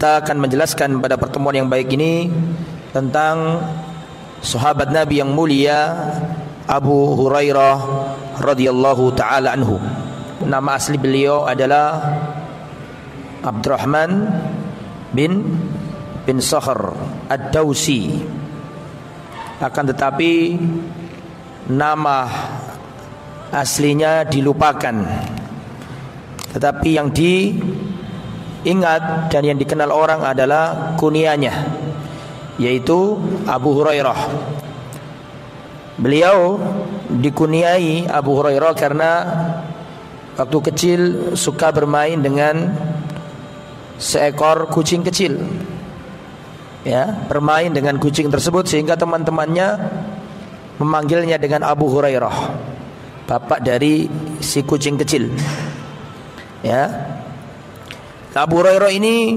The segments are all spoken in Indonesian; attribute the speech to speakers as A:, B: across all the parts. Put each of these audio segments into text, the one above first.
A: kita akan menjelaskan pada pertemuan yang baik ini tentang sahabat Nabi yang mulia Abu Hurairah radhiyallahu taala anhu. Nama asli beliau adalah Abdurrahman bin Sakhr Ad-Dausi. Akan tetapi nama aslinya dilupakan. Tetapi yang diingat dan yang dikenal orang adalah kunyahnya, yaitu Abu Hurairah. Beliau dikunyai Abu Hurairah karena waktu kecil suka bermain dengan seekor kucing kecil. Ya, bermain dengan kucing tersebut sehingga teman-temannya memanggilnya dengan Abu Hurairah, bapak dari si kucing kecil. Ya, Abu Hurairah ini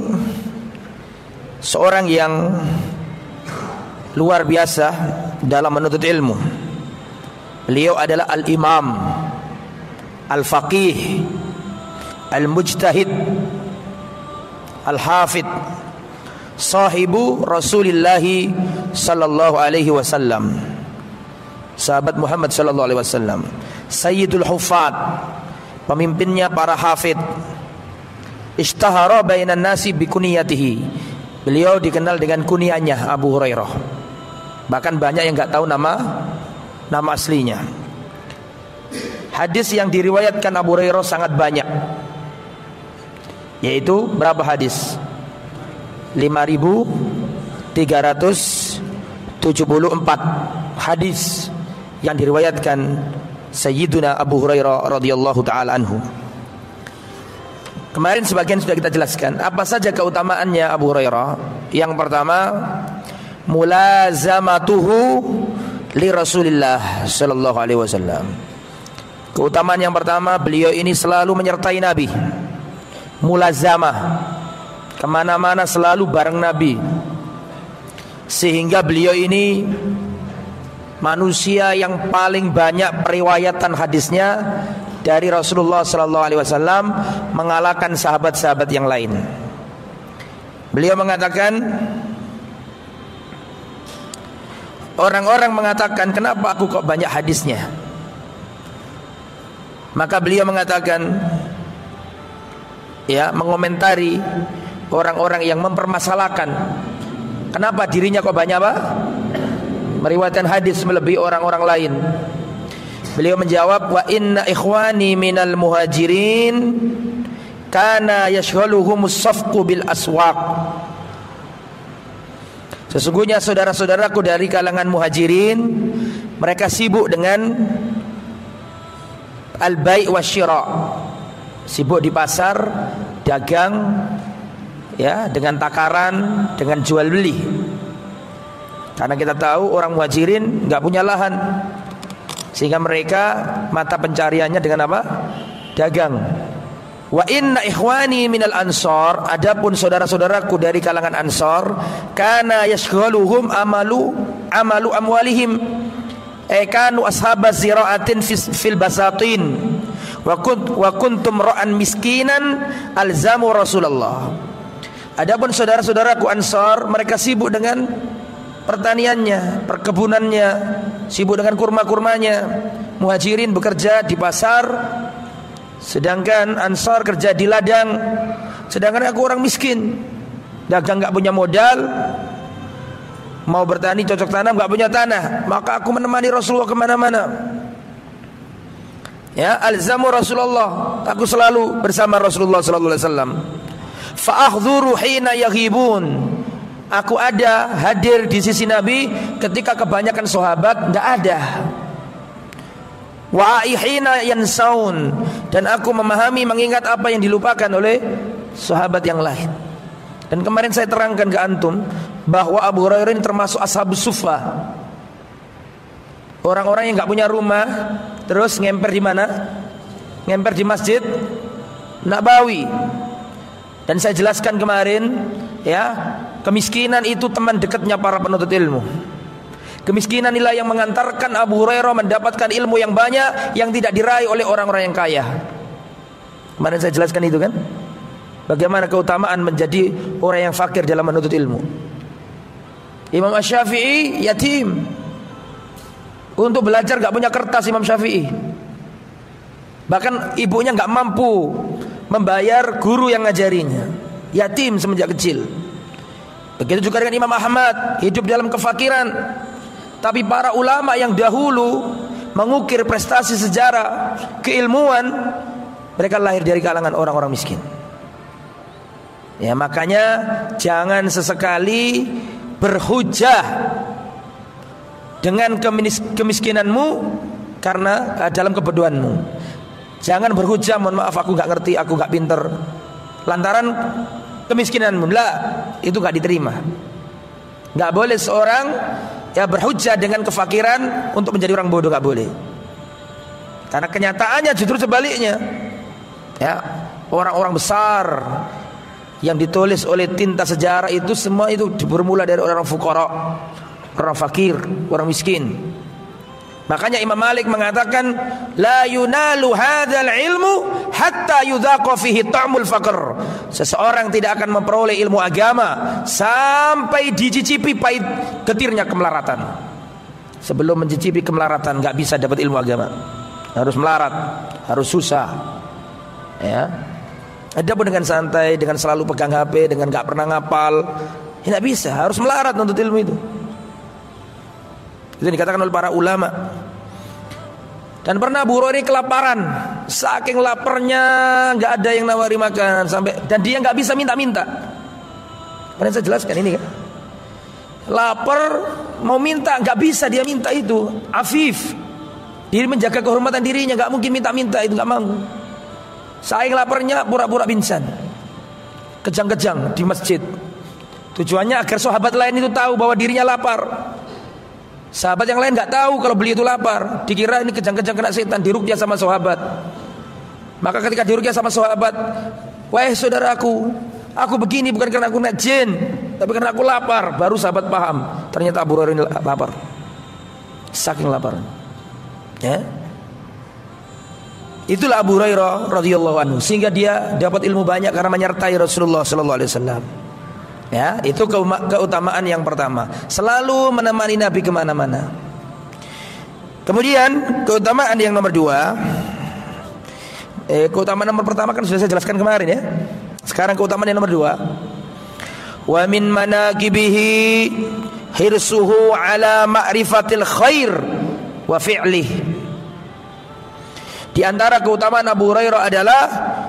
A: seorang yang luar biasa dalam menuntut ilmu. Beliau adalah al-imam, al-faqih, al-mujtahid, al-hafid, sahibu Rasulullah sallallahu alaihi wasallam, sahabat Muhammad sallallahu alaihi wasallam, sayyidul hufad, pemimpinnya para hafid. Ishtahara bainan nasi bikuniyatihi. Beliau dikenal dengan kunyahnya Abu Hurairah. Bahkan banyak yang enggak tahu nama aslinya. Hadis yang diriwayatkan Abu Hurairah sangat banyak. Yaitu berapa hadis? 5.374 hadis yang diriwayatkan Sayyiduna Abu Hurairah radhiyallahu taala anhu. Kemarin sebagian sudah kita jelaskan apa saja keutamaannya Abu Hurairah. Yang pertama, mulazamatuhu li Rasulillah sallallahu alaihi wasallam. Keutamaan yang pertama, beliau ini selalu menyertai Nabi. Mulazamah, kemana-mana selalu bareng Nabi. Sehingga beliau ini manusia yang paling banyak periwayatan hadisnya dari Rasulullah sallallahu alaihi wasallam, mengalahkan sahabat-sahabat yang lain. Beliau mengatakan, orang-orang mengatakan, kenapa aku kok banyak hadisnya? Maka beliau mengatakan, ya, mengomentari orang-orang yang mempermasalahkan kenapa dirinya kok banyak meriwayatkan hadis melebihi orang-orang lain. Beliau menjawab, wa inna ikhwani minal muhajirin kana yashghaluhumus safqu bil aswaq. Sesungguhnya saudara-saudaraku dari kalangan muhajirin, mereka sibuk dengan al-bai' wasyira, sibuk di pasar, dagang, ya, dengan takaran, dengan jual beli. Karena kita tahu orang muhajirin enggak punya lahan, sehingga mereka mata pencariannya dengan apa? Dagang. Wa inna ikhwani minal ansor, adapun saudara-saudaraku dari kalangan ansor, kana yashghaluhum amalu amwalihim, kanu ashabaz zira'atin fil basatin wa kuntum ra'an miskinan alzamu Rasulullah. Adapun saudara-saudaraku ansor, mereka sibuk dengan pertaniannya, perkebunannya, sibuk dengan kurma-kurmanya. Muhajirin bekerja di pasar, sedangkan ansar kerja di ladang. Sedangkan aku orang miskin, dagang gak punya modal, mau bertani cocok tanam gak punya tanah, maka aku menemani Rasulullah kemana-mana. Ya, alzamu Rasulullah, aku selalu bersama Rasulullah sallallahu alaihi wasallam. Fa ahdhuru hina yaghibun, aku ada hadir di sisi Nabi ketika kebanyakan sahabat tidak ada. Wa aihina yansaun, dan aku memahami, mengingat apa yang dilupakan oleh sahabat yang lain. Dan kemarin saya terangkan ke antum bahwa Abu Hurairah ini termasuk ashabus suffah, orang-orang yang enggak punya rumah terus ngemper di mana? Ngemper di Masjid Nabawi. Dan saya jelaskan kemarin, ya, kemiskinan itu teman dekatnya para penuntut ilmu. Kemiskinan inilah yang mengantarkan Abu Hurairah mendapatkan ilmu yang banyak yang tidak diraih oleh orang-orang yang kaya. Kemarin saya jelaskan itu kan. bagaimana keutamaan menjadi orang yang fakir dalam menuntut ilmu. Imam Asy-Syafi'i yatim. Untuk belajar gak punya kertas Imam Syafi'i. Bahkan ibunya gak mampu membayar guru yang ngajarinya. Yatim semenjak kecil. Begitu juga dengan Imam Ahmad, hidup dalam kefakiran. Tapi para ulama yang dahulu mengukir prestasi sejarah keilmuan, mereka lahir dari kalangan orang-orang miskin. Ya, makanya jangan sesekali berhujah dengan kemiskinanmu karena dalam kebodohanmu. Jangan berhujah, mohon maaf aku gak ngerti, aku gak pinter, lantaran kemiskinanmu. Lah, itu gak diterima. Gak boleh seorang ya berhujah dengan kefakiran untuk menjadi orang bodoh, gak boleh. Karena kenyataannya justru sebaliknya. Ya, orang-orang besar yang ditulis oleh tinta sejarah itu semua itu bermula dari orang fuqara, orang fakir, orang miskin. Makanya Imam Malik mengatakan la yunalu hadzal ilmu hatta yudhaqa fihi ta'mul faqr. Seseorang tidak akan memperoleh ilmu agama sampai dicicipi pahit getirnya kemelaratan. Sebelum mencicipi kemelaratan enggak bisa dapat ilmu agama. Harus melarat, harus susah. Ya. Adapun dengan santai, dengan selalu pegang HP, dengan enggak pernah ngapal, tidak bisa, harus melarat untuk ilmu itu. Itu dikatakan oleh para ulama. Dan pernah Abu Hurairah kelaparan, saking laparnya nggak ada yang nawari makan sampai, dan dia nggak bisa minta-minta. Pernah saya jelaskan ini kan? Lapar mau minta nggak bisa dia minta itu. Afif, diri menjaga kehormatan dirinya, nggak mungkin minta-minta itu, nggak mampu. Saking laparnya pura-pura pingsan, kejang-kejang di masjid. Tujuannya agar sahabat lain itu tahu bahwa dirinya lapar. Sahabat yang lain nggak tahu kalau beliau itu lapar, dikira ini kejang-kejang kena setan, diruqyah sama sahabat. Maka ketika diruqyah sama sahabat, wahai saudaraku, aku begini bukan karena aku kena jin, tapi karena aku lapar. Baru sahabat paham, ternyata Abu Hurairah lapar, saking lapar. Ya, itulah Abu Hurairah radhiyallahu anhu, sehingga dia dapat ilmu banyak karena menyertai Rasulullah sallallahu alaihi wasallam. Ya, itu keutamaan yang pertama. Selalu menemani Nabi kemana-mana. Kemudian keutamaan yang nomor dua, keutamaan nomor pertama kan sudah saya jelaskan kemarin ya. Sekarang keutamaan yang nomor dua. Wa min manaqibihi hirsuhu ala ma'rifatil khair wa fi'lih. Di antara keutamaan Abu Hurairah adalah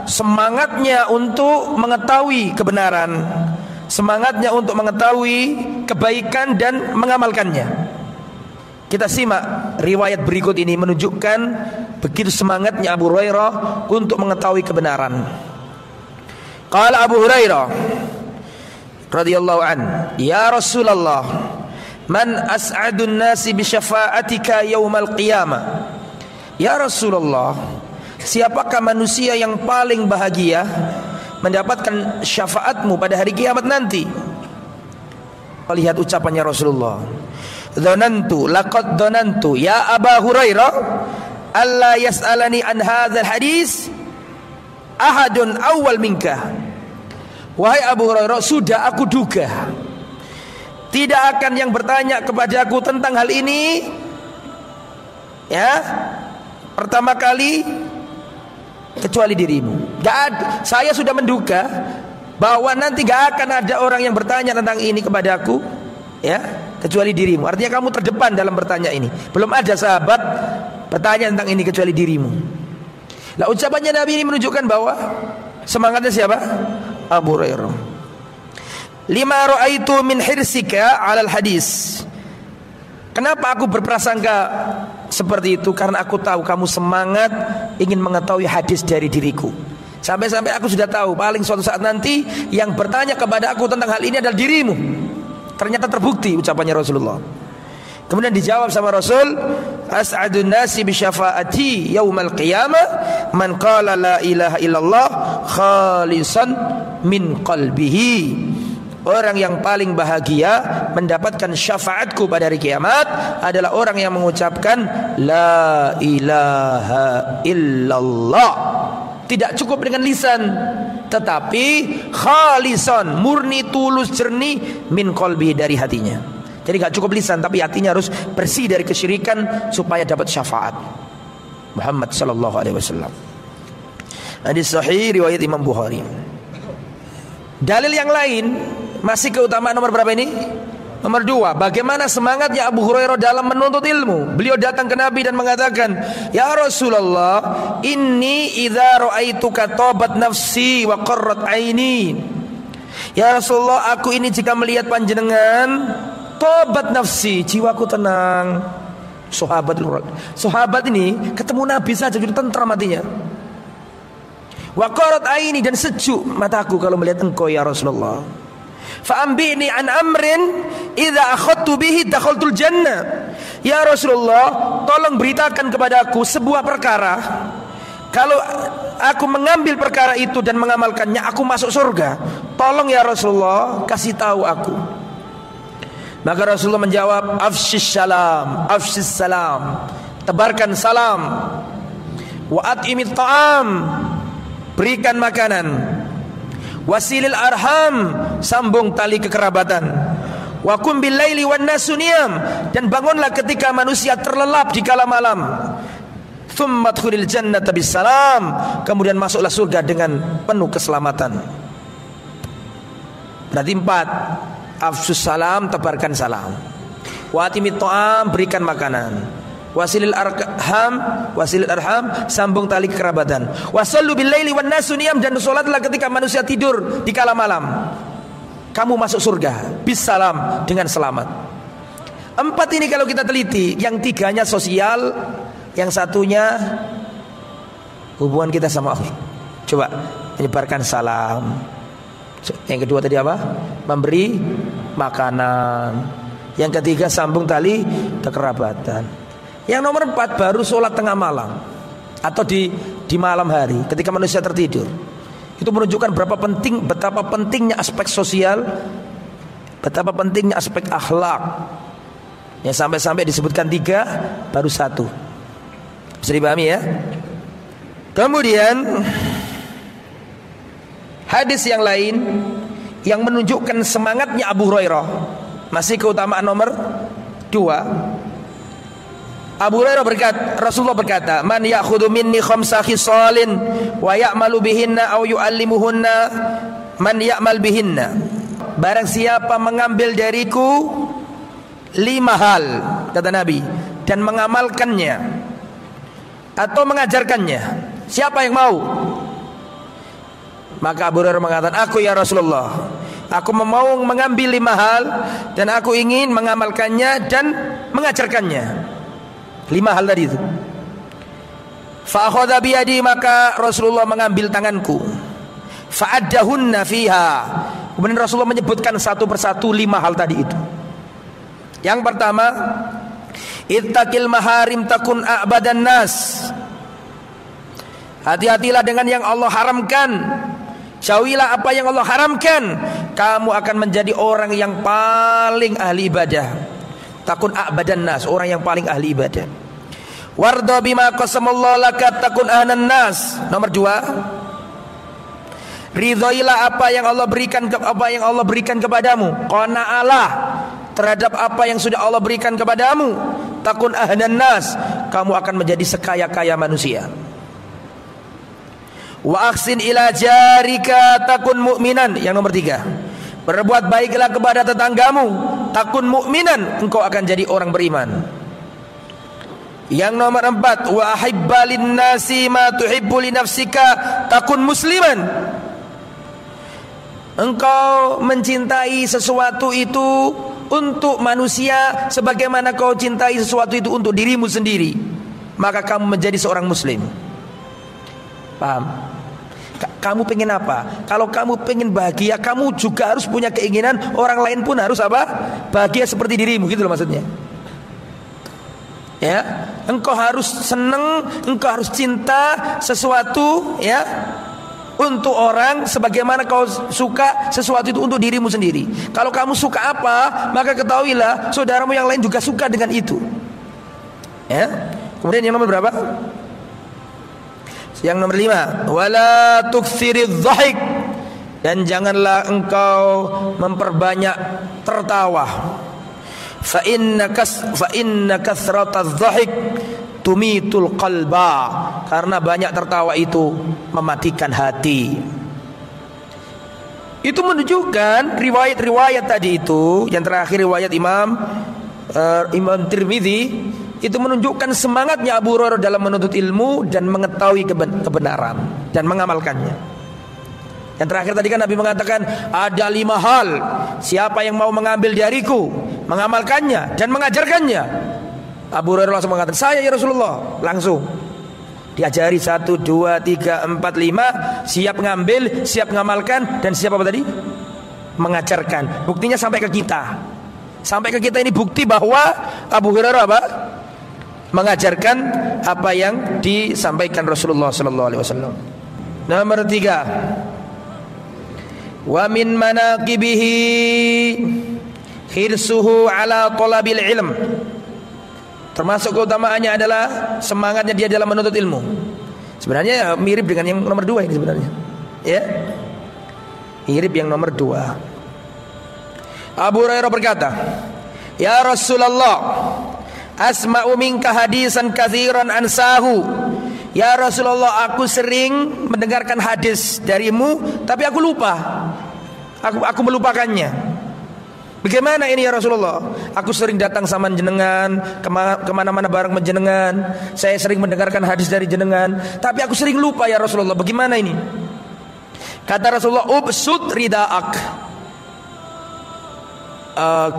A: semangatnya untuk mengetahui kebenaran, semangatnya untuk mengetahui kebaikan dan mengamalkannya. Kita simak riwayat berikut ini menunjukkan begitu semangatnya Abu Hurairah untuk mengetahui kebenaran. Qala Abu Hurairah radhiyallahu an, ya Rasulullah, man as'adun nasi bi syafa'atika yaumal qiyamah. Ya Rasulullah, siapakah manusia yang paling bahagia mendapatkan syafaatmu pada hari kiamat nanti? Lihat ucapannya Rasulullah. Dzanantu laqad dzanantu ya Aba Hurairah alla yas'alani an hadzal hadis ahadun awwal minka. Wahai Abu Hurairah, sudah aku duga tidak akan yang bertanya kepadaku tentang hal ini ya pertama kali kecuali dirimu. Gak ada, saya sudah menduga bahwa nanti gak akan ada orang yang bertanya tentang ini kepadaku ya kecuali dirimu. Artinya kamu terdepan dalam bertanya ini. Belum ada sahabat bertanya tentang ini kecuali dirimu. Lah ucapannya Nabi ini menunjukkan bahwa semangatnya siapa? Abu Hurairah. Lima ra'aitu min hirsika 'alal hadis. Kenapa aku berprasangka seperti itu? Karena aku tahu kamu semangat ingin mengetahui hadis dari diriku. Sampai-sampai aku sudah tahu paling suatu saat nanti yang bertanya kepada aku tentang hal ini adalah dirimu. Ternyata terbukti ucapannya Rasulullah. Kemudian dijawab sama Rasul, as'adun nasi bi syafaati yaumal qiyamah man qala la ilaha illallah khalisan min qalbihi. Orang yang paling bahagia mendapatkan syafaatku pada hari kiamat adalah orang yang mengucapkan la ilaha illallah. Tidak cukup dengan lisan, tetapi khalison, murni, tulus, jernih, min qalbi, dari hatinya. Jadi gak cukup lisan, tapi hatinya harus bersih dari kesyirikan supaya dapat syafaat Muhammad sallallahu alaihi wasallam. Hadis sahih riwayat Imam Bukhari. Dalil yang lain masih keutamaan nomor berapa ini? Nomor 2, bagaimana semangatnya Abu Hurairah dalam menuntut ilmu. Beliau datang ke Nabi dan mengatakan, "Ya Rasulullah, inni idza ra'aituka tabat nafsi wa qarrat aini." Ya Rasulullah, aku ini jika melihat panjenengan, tabat nafsi, jiwaku tenang. Sahabat ini ketemu Nabi saja jadi tentram hatinya. Wa qarrat aini, dan sejuk mataku kalau melihat engkau ya Rasulullah. Fa'ambini an amrin idza akhadtu bihi dakhaltul jannah. Ya Rasulullah, tolong beritakan kepadaku sebuah perkara, kalau aku mengambil perkara itu dan mengamalkannya, aku masuk surga. Tolong ya Rasulullah, kasih tahu aku. Maka Rasulullah menjawab, afshis salam, tebarkan salam. Wa at'imit ta'am, berikan makanan. Wasilil arham, sambung tali kekerabatan. Wa qum bil laili wan nasu niyam, dan bangunlah ketika manusia terlelap di kala malam. Tsumma adkhulil jannata bis salam, kemudian masuklah surga dengan penuh keselamatan. Berarti 4. Afsus salam, tebarkan salam. Wa atimit ta'am, berikan makanan. Wasilil arham, sambung tali kekerabatan. Wasallu bil laili wan nasu niyam, dan salatlah ketika manusia tidur di kala malam. Kamu masuk surga bis salam, dengan selamat. 4 ini kalau kita teliti, yang 3-nya sosial, yang satunya hubungan kita sama Allah. Coba menyebarkan salam. Yang kedua tadi apa? Memberi makanan. Yang ketiga sambung tali kekerabatan. Yang nomor 4 baru sholat tengah malam atau di malam hari ketika manusia tertidur. Itu menunjukkan betapa pentingnya aspek sosial, betapa pentingnya aspek akhlak. Ya, sampai-sampai disebutkan 3 baru 1. Bisa dipahami ya? Kemudian hadis yang lain yang menunjukkan semangatnya Abu Hurairah, masih keutamaan nomor 2. Abu Hurairah Rasulullah berkata, "Man ya'khudhu minni khamsa khisalin wa ya'malu bihinna aw yu'allimuhunna man ya'mal bihinna." Barang siapa mengambil dariku 5 hal, kata Nabi, dan mengamalkannya atau mengajarkannya, siapa yang mau? Maka Abu Hurairah mengatakan, "Aku ya Rasulullah, aku mau mengambil 5 hal dan aku ingin mengamalkannya dan mengajarkannya." 5 hal tadi itu. Fa akhadha bi yadi, maka Rasulullah mengambil tanganku. Fa addahunna fiha. Kemudian Rasulullah menyebutkan satu persatu 5 hal tadi itu. Yang pertama, ittaqil maharim takun a'badan nas. Hati-hatilah dengan yang Allah haramkan. Jauhilah apa yang Allah haramkan. Kamu akan menjadi orang yang paling ahli ibadah. Takun a'badan nas, orang yang paling ahli ibadah. Warda bima qasamallahu laka takun ahnan nas. Nomor 2, ridhoilah apa yang Allah berikan kepadamu. Qana'alah terhadap apa yang sudah Allah berikan kepadamu. Takun ahnan nas, kamu akan menjadi sekaya-kaya manusia. Wa ahsin ila jarika takun mu'minan. Yang nomor 3, berbuat baiklah kepada tetanggamu, takun mukminan, engkau akan jadi orang beriman. Yang nomor 4, wa ahibbalin nasi ma tuhibbu li nafsika takun musliman. Engkau mencintai sesuatu itu untuk manusia sebagaimana kau cintai sesuatu itu untuk dirimu sendiri, maka kamu menjadi seorang muslim. Paham? Kamu pengen apa? Kalau kamu pengen bahagia, kamu juga harus punya keinginan orang lain pun harus apa? Bahagia seperti dirimu, gitu loh maksudnya. Ya, engkau harus seneng, engkau harus cinta sesuatu, ya, untuk orang sebagaimana kau suka sesuatu itu untuk dirimu sendiri. Kalau kamu suka apa, maka ketahuilah saudaramu yang lain juga suka dengan itu. Ya. Kemudian yang nomor berapa? Yang nomor 5, wala tuktsiridz dhahik. dan janganlah engkau memperbanyak tertawa. Fa inna kathratadh dhahik tumitul qalba, karena banyak tertawa itu mematikan hati. Itu menunjukkan riwayat-riwayat tadi itu, yang terakhir riwayat Imam Tirmidzi, itu menunjukkan semangatnya Abu Hurairah dalam menuntut ilmu dan mengetahui kebenaran dan mengamalkannya. Yang terakhir tadi kan Nabi mengatakan ada 5 hal, siapa yang mau mengambil dariku, mengamalkannya dan mengajarkannya. Abu Hurairah langsung mengatakan, saya ya Rasulullah. Langsung diajari 1, 2, 3, 4, 5, siap mengambil, siap mengamalkan, dan siap apa tadi? Mengajarkan. Buktinya sampai ke kita. Sampai ke kita ini bukti bahwa Abu Hurairah apa? Mengajarkan apa yang disampaikan Rasulullah sallallahu alaihi wasallam. Nomor 3. Wa min manaqibihi hirsuhu ala talabil ilm. Termasuk keutamaannya adalah semangatnya dia dalam menuntut ilmu. Sebenarnya ya, mirip dengan yang nomor 2 ini sebenarnya. Ya. Mirip yang nomor 2. Abu Hurairah berkata, "Ya Rasulullah, asma'u minka hadisan katsiran ansahu." Ya Rasulullah, aku sering mendengarkan hadis darimu, tapi aku lupa. Aku melupakannya. Bagaimana ini ya Rasulullah? Aku sering datang sama jenengan, kemana-mana bareng menjenengan. Saya sering mendengarkan hadis dari jenengan, tapi aku sering lupa ya Rasulullah. Bagaimana ini? Kata Rasulullah, ubsud ridaak.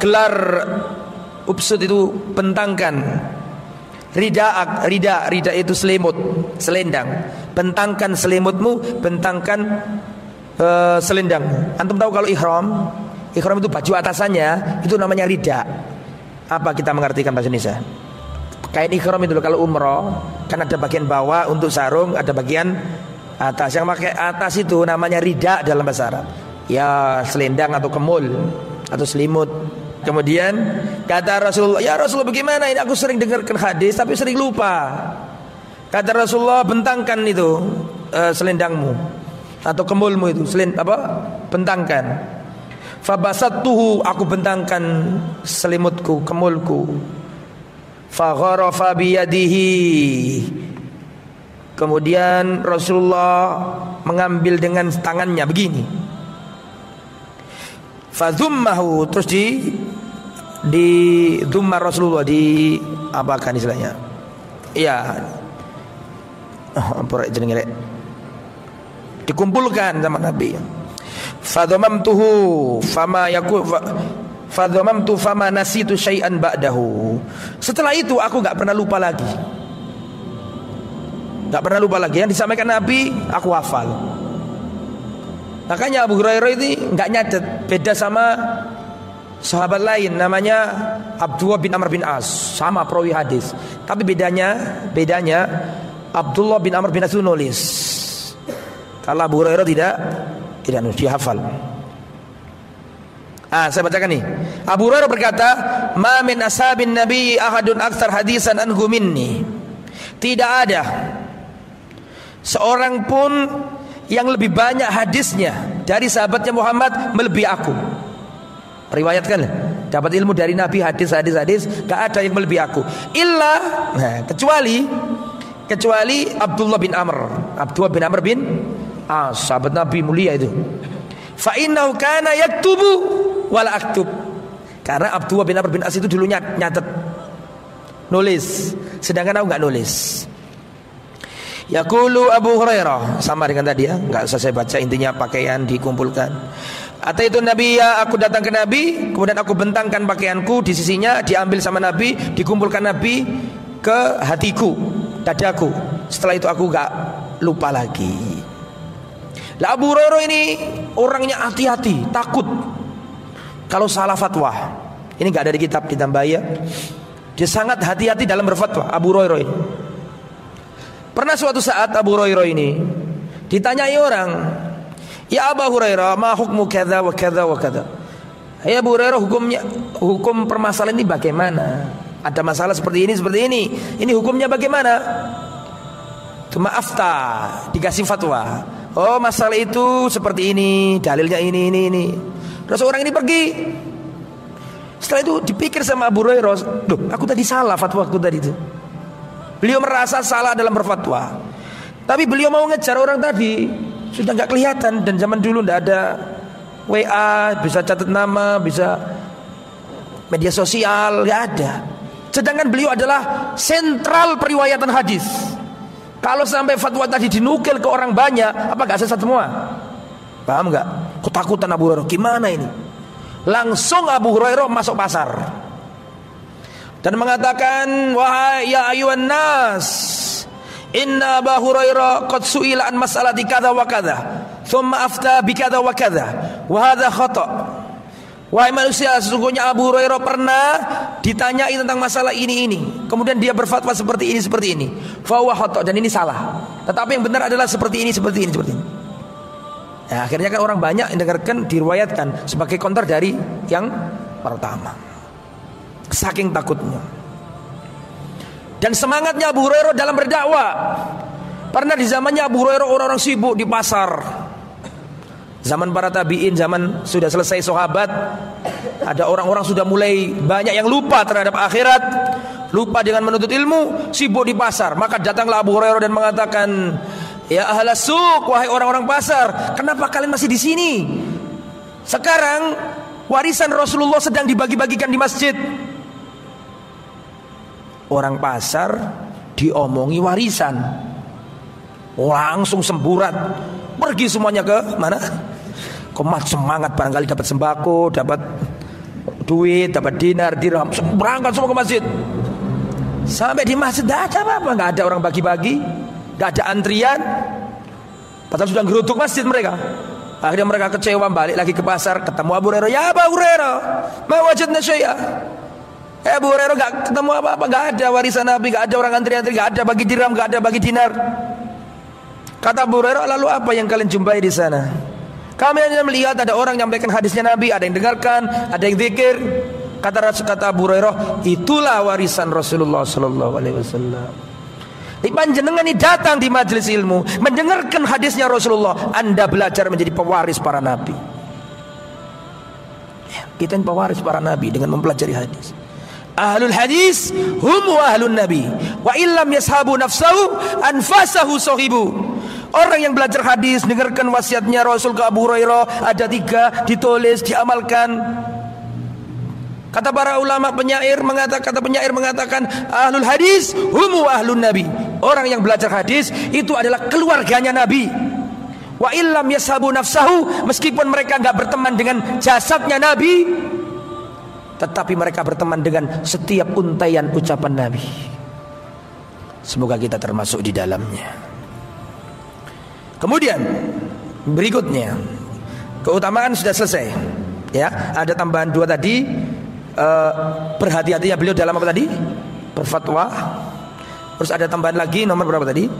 A: Gelar ubsud itu bentangkan. Ridaak, rida itu selimut, selendang. Bentangkan selimutmu, bentangkan selendang. Antum tahu kalau ihram itu baju atasannya itu namanya rida. Apa kita mengartikan bahasa Indonesia? Kain ihram itu kalau umroh kan ada bagian bawah untuk sarung, ada bagian atas. Yang pakai atas itu namanya rida dalam bahasa Arab. Ya selendang atau kemul atau selimut. Kemudian kata Rasulullah, ya Rasulullah bagaimana ini? Aku sering dengarkan hadis tapi sering lupa. Kata Rasulullah, bentangkan itu selendangmu atau kemulmu itu, bentangkan. Fabasattuhu, aku bentangkan selimutku, kemulku. Fagharafa biyadihi. Kemudian Rasulullah mengambil dengan tangannya begini. Fadhummahu, terus di dhumma Rasulullah, di apakan istilahnya? Iya. Ampun jenenge rek. Dikumpulkan sama Nabi. Fadhamamtuhu fama nasitu syai'an ba'dahu. Setelah itu aku enggak pernah lupa lagi. Enggak pernah lupa lagi yang disampaikan Nabi, aku hafal. Makanya Abu Hurairah ini enggak nyatet, beda sama sahabat lain namanya Abdullah bin Amr bin As, sama perawi hadis. Tapi bedanya Abdullah bin Amr bin As itu nulis. Kalau Abu Hurairah tidak nulis, dia hafal. Saya bacakan nih. Abu Hurairah berkata, "Ma min ashabin nabi ahadun aktsar hadisan anhu minni." Tidak ada seorang pun yang lebih banyak hadisnya dari sahabatnya Muhammad melebihi aku. Riwayatkan, dapat ilmu dari Nabi hadis, gak ada yang melebihi aku. Kecuali Abdullah bin Amr bin As, sahabat Nabi mulia itu. Fa innahu kana yaktubu wala aktub. Karena Abdullah bin Amr bin As itu dulunya nyatet, nulis, sedangkan aku enggak nulis. Yaqulu Abu Hurairah, sama dengan tadi ya, enggak usah saya baca, intinya pakaian dikumpulkan. Ataitu Nabi, ya aku datang ke Nabi, kemudian aku bentangkan pakaianku di sisinya, diambil sama Nabi, dikumpulkan Nabi ke hatiku, dadaku. Setelah itu aku enggak lupa lagi. Lah Abu Hurairah ini orangnya hati-hati, takut kalau salah fatwa. Ini enggak ada di kitab ditambah ya. Dia sangat hati-hati dalam berfatwa Abu Hurairah ini. Pernah suatu saat Abu Hurairah ini ditanyai orang, "Ya Abu Hurairah, ma hukmu kadza wa kadza wa kadza?" Ya Abu Hurairah, hukum permasalahan ini bagaimana? Ada masalah seperti ini. Ini hukumnya bagaimana? Cuma afta, dikasih fatwa. Oh masalah itu seperti ini, dalilnya ini. Terus orang ini pergi. Setelah itu dipikir sama Abu Hurairah, loh aku tadi salah fatwaku tadi itu. Beliau merasa salah dalam berfatwa, tapi beliau mau ngejar orang tadi, sudah gak kelihatan. Dan zaman dulu gak ada WA, bisa catat nama, bisa media sosial, gak ada. Sedangkan beliau adalah sentral periwayatan hadis. Kalau sampai fatwa tadi dinukil ke orang banyak, apa gak sesat semua? Paham gak? Ketakutan Abu Hurairah, gimana ini? Langsung Abu Hurairah masuk pasar dan mengatakan, wahai ya ayuhan nas, inna Abu Hurairah qad su'ila an mas'alati kadza wa kadza thumma afta bi kadza wa kadza wa hadha khata'. Wahai manusia, sesungguhnya Abu Hurairah pernah ditanyai tentang masalah ini, kemudian dia berfatwa seperti ini fa huwa khata', dan ini salah. Tetapi yang benar adalah seperti ini. Nah, akhirnya kan orang banyak yang dengarkan, diriwayatkan sebagai counter dari yang pertama. Saking takutnya. Dan semangatnya Abu Hurairah dalam berdakwah. Pernah di zamannya Abu Hurairah orang-orang sibuk di pasar. Zaman para tabi'in, zaman sudah selesai sahabat, ada orang-orang sudah mulai banyak yang lupa terhadap akhirat, lupa dengan menuntut ilmu, sibuk di pasar. Maka datanglah Abu Hurairah dan mengatakan, ya ahlas suq, wahai orang-orang pasar, kenapa kalian masih di sini? Sekarang warisan Rasulullah sedang dibagi-bagikan di masjid. Orang pasar diomongi warisan, langsung semburat, pergi semuanya ke mana? Kemat semangat, barangkali dapat sembako, dapat duit, dapat dinar, dirham, berangkat semua ke masjid. Sampai di masjid tidak ada apa-apa, nggak ada orang bagi-bagi, nggak ada antrian, padahal sudah geruduk masjid mereka. Akhirnya mereka kecewa, balik lagi ke pasar, ketemu Abu Hurairah. Ya Abu Hurairah, ma wajadna syai'a. Abu Hurairah nggak ketemu apa-apa, nggak ada warisan Nabi, nggak ada orang antri-antri, nggak ada bagi dirham, nggak ada bagi dinar. Kata Abu Hurairah, lalu apa yang kalian jumpai di sana? Kami hanya melihat ada orang menyampaikan hadisnya Nabi, ada yang dengarkan, ada yang zikir. Kata Abu Hurairah, itulah warisan Rasulullah sallallahu alaihi wasallam. Panjenengan ini datang di majelis ilmu, mendengarkan hadisnya Rasulullah, Anda belajar menjadi pewaris para nabi. Kita ini pewaris para nabi dengan mempelajari hadis. Ahlul hadis hum ahlun nabi, wa illam yashabu nafsahu anfasahu sahibu. Orang yang belajar hadis, dengarkan wasiatnya Rasul ke Abu Hurairah, ada 3, ditulis, diamalkan. Kata para ulama penyair mengatakan ahlul hadis humu ahlun nabi. Orang yang belajar hadis itu adalah keluarganya Nabi. Wa illam yashabu nafsahu, meskipun mereka enggak berteman dengan jasadnya Nabi, tetapi mereka berteman dengan setiap untaian ucapan Nabi. Semoga kita termasuk di dalamnya. Kemudian berikutnya, keutamaan sudah selesai. Ya, ada tambahan 2 tadi. Berhati-hatinya beliau dalam apa tadi? Berfatwa. Terus ada tambahan lagi, nomor berapa tadi?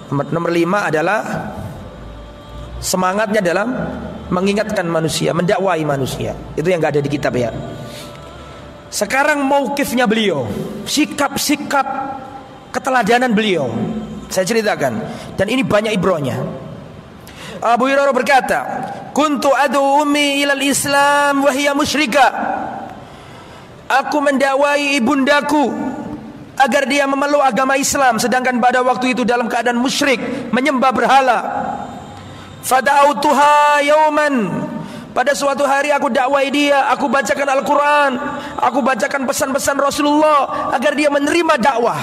A: Nomor 5 adalah semangatnya dalam mengingatkan manusia, mendakwai manusia. Itu yang gak ada di kitab ya. Sekarang mauqifnya beliau, sikap-sikap keteladanan beliau, saya ceritakan. Dan ini banyak ibrahnya. Abu Hurairah berkata, kuntu adu ummi ilal Islam wa hiya musyrikah. Aku mendakwai ibundaku agar dia memeluk agama Islam, sedangkan pada waktu itu dalam keadaan musyrik, menyembah berhala. Fada'autuha yauman, pada suatu hari aku dakwai dia, aku bacakan Al-Quran, aku bacakan pesan-pesan Rasulullah agar dia menerima dakwah.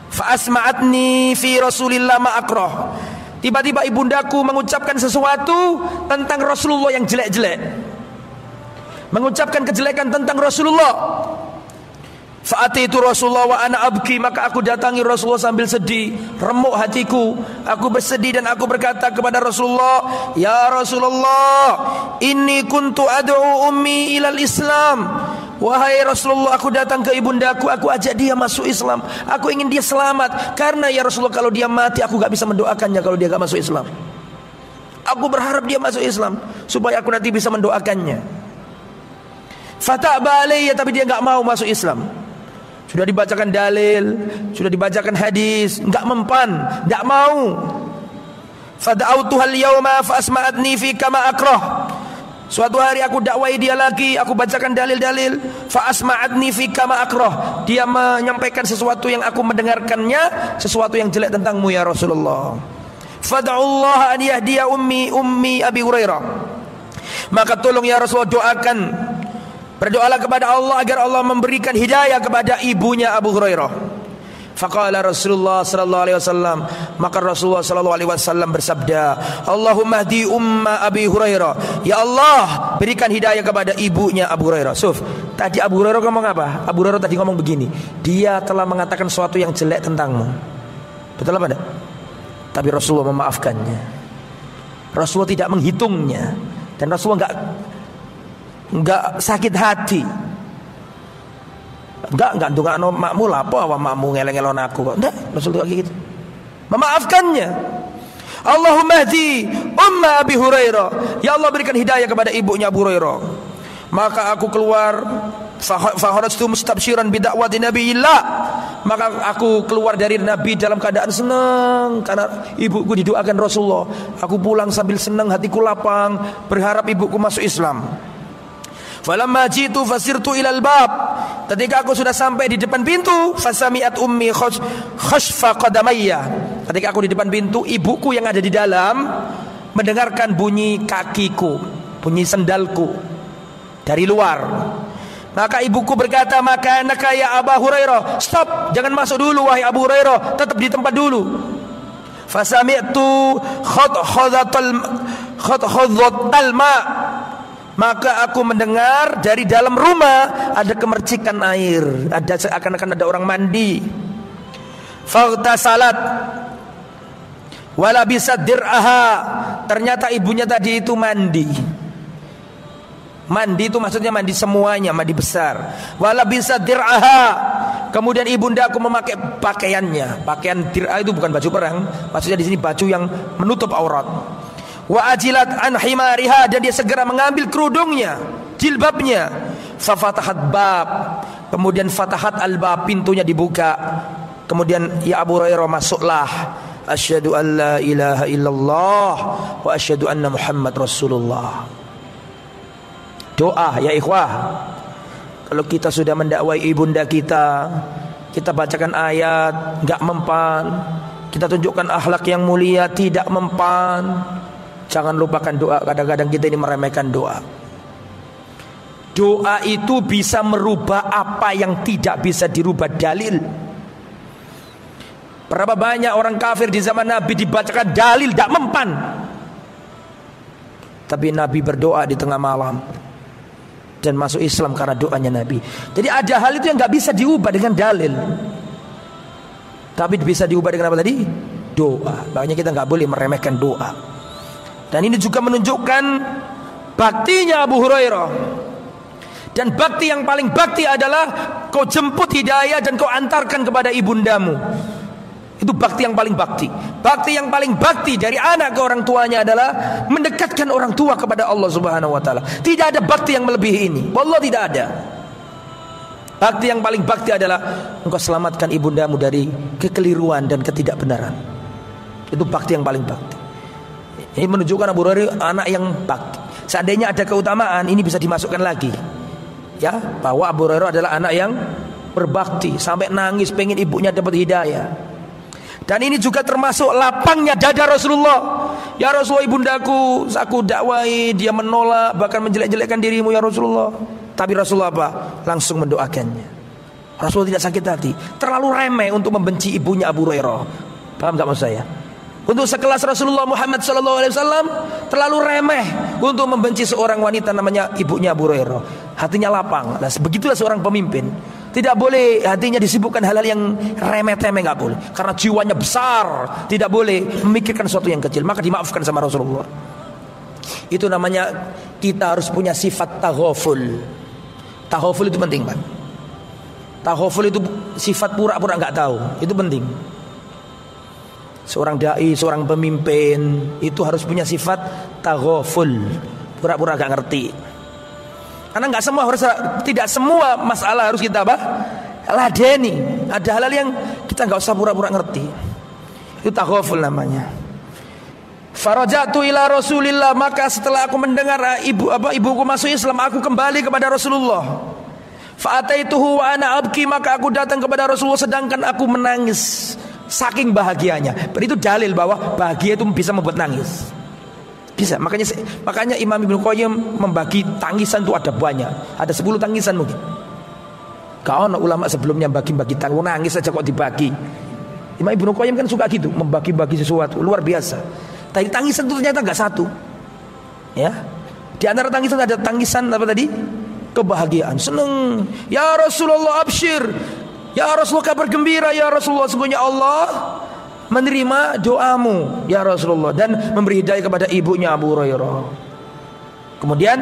A: Fa'asma'atni fi Rasulillah ma'akrah. Tiba-tiba ibundaku mengucapkan sesuatu tentang Rasulullah yang jelek-jelek, mengucapkan kejelekan tentang Rasulullah. Fa'atitu Rasulullah wa ana abki, maka aku datangi Rasulullah sambil sedih, remuk hatiku, aku bersedih dan aku berkata kepada Rasulullah, ya Rasulullah, inni kuntu ad'u ummi ilal Islam. Wahai Rasulullah, aku datang ke ibundaku, aku ajak dia masuk Islam, aku ingin dia selamat. Karena ya Rasulullah, kalau dia mati aku gak bisa mendoakannya kalau dia gak masuk Islam. Aku berharap dia masuk Islam supaya aku nanti bisa mendoakannya. Fata'ba alayya, tapi dia gak mau masuk Islam. Sudah dibacakan dalil, sudah dibacakan hadis, gak mempan, gak mau. Fada'autuhal yauma fa asma'atni fi kama akrah. Suatu hari aku dakwai dia lagi, aku bacakan dalil-dalil, fa asma'atni fi kama akrah. Dia menyampaikan sesuatu yang aku mendengarkannya, sesuatu yang jelek tentangmu ya Rasulullah. Fad'ullah an yahdiya ummi Abi Hurairah. Maka tolong ya Rasulullah, doakan, berdoalah kepada Allah agar Allah memberikan hidayah kepada ibunya Abu Hurairah. Faqala Rasulullah sallallahu alaihi wasallam, maka Rasulullah sallallahu alaihi wasallam bersabda, Allahumma hdi umma Abi Hurairah. Ya Allah, berikan hidayah kepada ibunya Abu Hurairah. Suf, tadi Abu Hurairah ngomong apa? Abu Hurairah tadi ngomong begini, dia telah mengatakan sesuatu yang jelek tentangmu. Betul apa enggak? Tapi Rasulullah memaafkannya. Rasulullah tidak menghitungnya, dan Rasulullah enggak sakit hati. Enggak ndongakno makmu lapo awak makmu ngeleng-elon aku kok. Enggak, Rasul kayak gitu. Memaafkannya. Allahumma hdi umma Abi Hurairah. Ya Allah, berikan hidayah kepada ibunya Abu Hurairah. Maka aku keluar, fakharajtu mustabsyiran bi da'wati nabiyillah. Maka aku keluar dari Nabi dalam keadaan senang karena ibuku didoakan Rasulullah. Aku pulang sambil senang, hatiku lapang, berharap ibuku masuk Islam. Falamma jitu fasirtu ilal bab. Ketika aku sudah sampai di depan pintu, fasami'at ummi khashfa qadamayya. Ketika aku di depan pintu, ibuku yang ada di dalam mendengarkan bunyi kakiku, bunyi sendalku dari luar. Maka ibuku berkata, maka anaka ya Abu Hurairah, stop, jangan masuk dulu wahai Abu Hurairah, tetap di tempat dulu. Fasami'tu khadhatal ma'. Maka aku mendengar dari dalam rumah ada kemercikan air, ada seakan-akan ada orang mandi. Faghtasalat wala bisat dir'aha. Ternyata ibunya tadi itu mandi. Mandi itu maksudnya mandi semuanya, mandi besar. Wala bisat dir'aha. Kemudian ibundaku memakai pakaiannya. Pakaian dir'ah itu bukan baju perang, maksudnya di sini baju yang menutup aurat. Wa ajilat an himariha, dan dia segera mengambil kerudungnya, jilbabnya. Fa fatahat bab, kemudian fatahat al-bab, pintunya dibuka. Kemudian ya Abu Hurairah, masuklah. Asyhadu an la ilaha illallah wa asyhadu anna Muhammad Rasulullah. Doa ya ikhwah. Kalau kita sudah mendakwai ibunda kita, kita bacakan ayat enggak mempan, kita tunjukkan akhlak yang mulia tidak mempan, jangan lupakan doa. Kadang-kadang kita ini meremehkan doa. Doa itu bisa merubah apa yang tidak bisa dirubah dalil. Berapa banyak orang kafir di zaman Nabi dibacakan dalil tidak mempan, tapi Nabi berdoa di tengah malam dan masuk Islam karena doanya Nabi. Jadi ada hal itu yang gak bisa diubah dengan dalil, tapi bisa diubah dengan apa tadi? Doa. Makanya kita gak boleh meremehkan doa. Dan ini juga menunjukkan baktinya Abu Hurairah. Dan bakti yang paling bakti adalah kau jemput hidayah dan kau antarkan kepada ibundamu. Itu bakti yang paling bakti. Bakti yang paling bakti dari anak ke orang tuanya adalah mendekatkan orang tua kepada Allah Subhanahu wa taala. Tidak ada bakti yang melebihi ini. Wallah tidak ada. Bakti yang paling bakti adalah engkau selamatkan ibundamu dari kekeliruan dan ketidakbenaran. Itu bakti yang paling bakti. Ini menunjukkan Abu Hurairah anak yang bakti. Seandainya ada keutamaan, ini bisa dimasukkan lagi, ya, bahwa Abu Hurairah adalah anak yang berbakti sampai nangis pengen ibunya dapat hidayah. Dan ini juga termasuk lapangnya dada Rasulullah. Ya Rasulullah, ibundaku aku dakwai, dia menolak, bahkan menjelek-jelekkan dirimu ya Rasulullah. Tapi Rasulullah apa? Langsung mendoakannya. Rasulullah tidak sakit hati. Terlalu remeh untuk membenci ibunya Abu Hurairah. Paham gak maksud saya? Untuk sekelas Rasulullah Muhammad SAW terlalu remeh untuk membenci seorang wanita namanya ibunya Abu Hurairah. Hatinya lapang. Nah, begitulah seorang pemimpin. Tidak boleh hatinya disibukkan hal-hal yang remeh-temeh, nggak boleh. Karena jiwanya besar, tidak boleh memikirkan sesuatu yang kecil. Maka dimaafkan sama Rasulullah. Itu namanya kita harus punya sifat taghaful. Taghaful itu penting, Pak. Taghaful itu sifat pura-pura nggak tahu. Itu penting. Seorang dai, seorang pemimpin itu harus punya sifat taghaful, pura-pura gak ngerti. Karena nggak semua harus, tidak semua masalah harus kita apa? Ladeni. Ada hal-hal yang kita nggak usah pura-pura ngerti. Itu taghaful namanya. Farajatu ila Rasulillah, maka setelah aku mendengar ibuku masuk Islam, aku kembali kepada Rasulullah. Fa'ataituhu wa ana abki, maka aku datang kepada Rasulullah sedangkan aku menangis saking bahagianya. Itu dalil bahwa bahagia itu bisa membuat nangis. Bisa. Makanya Imam Ibnu Qayyim membagi tangisan itu ada banyak. Ada 10 tangisan mungkin. Kau ulama sebelumnya bagi-bagi tangis, nangis saja kok dibagi. Imam Ibnu Qayyim kan suka gitu, membagi-bagi sesuatu, luar biasa. Tadi tangisan itu ternyata enggak satu. Ya. Di antara tangisan ada tangisan apa tadi? Kebahagiaan, senang. Ya Rasulullah absyir. Ya Rasulullah kabar gembira ya Rasulullah, sungguhnya Allah menerima doamu ya Rasulullah dan memberi hidayah kepada ibunya Abu Hurairah. Kemudian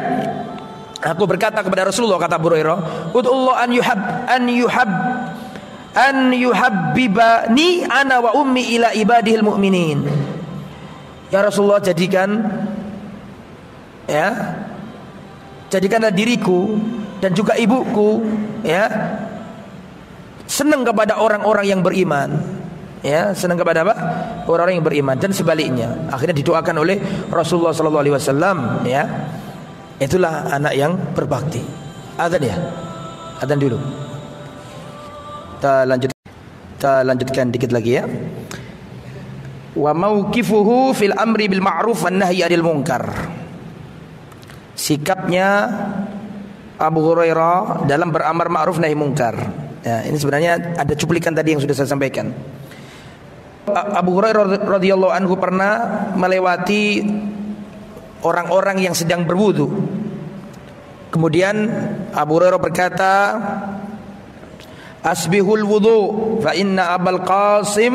A: aku berkata kepada Rasulullah, kata Abu Hurairah, "Ud'ullah an yuhabbibani ana wa ummi ila ibadihil mu'minin." Ya Rasulullah, jadikanlah diriku dan juga ibuku senang kepada orang-orang yang beriman. Senang kepada apa? Orang-orang yang beriman dan sebaliknya. Akhirnya didoakan oleh Rasulullah sallallahu alaihi wasallam, Itulah anak yang berbakti. Adzan ya? Adzan dulu. Kita lanjutkan dikit lagi ya. Wa mauqifuhu fil amri bil ma'ruf wan nahyi 'anil munkar. Sikapnya Abu Hurairah dalam beramar ma'ruf nahi munkar. Ini sebenarnya ada cuplikan tadi yang sudah saya sampaikan. Abu Hurairah radhiyallahu anhu pernah melewati orang-orang yang sedang berwudu. Kemudian Abu Hurairah berkata, "Asbihul wudu fa inna Abul Qasim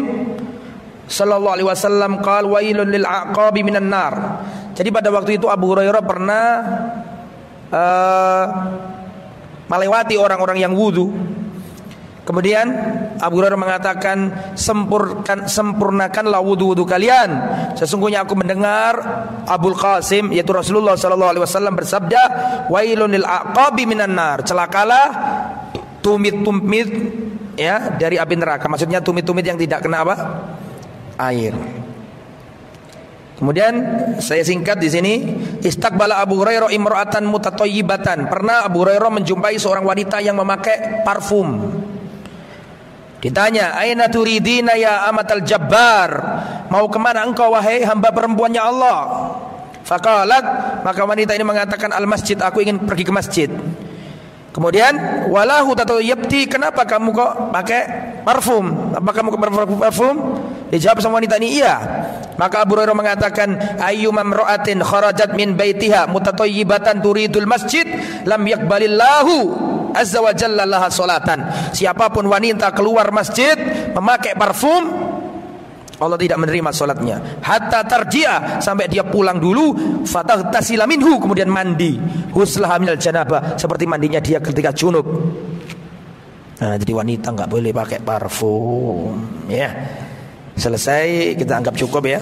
A: sallallahu alaihi wasallam qala wailun lil aqabi minan nar." Jadi pada waktu itu Abu Hurairah pernah melewati orang-orang yang wudu. Kemudian Abu Hurairah mengatakan, sempurnakanlah wudu-wudu kalian. Sesungguhnya aku mendengar Abul Qasim, yaitu Rasulullah sallallahu alaihi wasallam bersabda, wailun lil aqabi minan nar. Celakalah tumit-tumit dari api neraka. Maksudnya tumit-tumit yang tidak kena apa? Air. Kemudian saya singkat di sini, istaqbala Abu Hurairah imra'atan mutatayyibatan. Pernah Abu Hurairah menjumpai seorang wanita yang memakai parfum. Ditanya, "Aina turidina ya amatal jabbar?" Mau kemana engkau wahai hamba perempuannya Allah? Faqalat, maka wanita ini mengatakan, "Al masjid, aku ingin pergi ke masjid." Kemudian, "Walahu tatayyabti, kenapa kamu kok pakai parfum? Apa kamu parfum?" Dijawab sama wanita ini, "Iya." Maka Abu Hurairah mengatakan, "Ayyumam ra'atin kharajat min baitiha mutatayyibatan turidul masjid, lam yakbalillahu azza wa jalla laha salatan." Siapapun wanita keluar masjid memakai parfum, Allah tidak menerima salatnya. Hatta tarji'a, sampai dia pulang dulu, fatahtasila minhu, kemudian mandi, huslah minal janabah, seperti mandinya dia ketika junub. Nah, jadi wanita enggak boleh pakai parfum, Selesai, kita anggap cukup ya.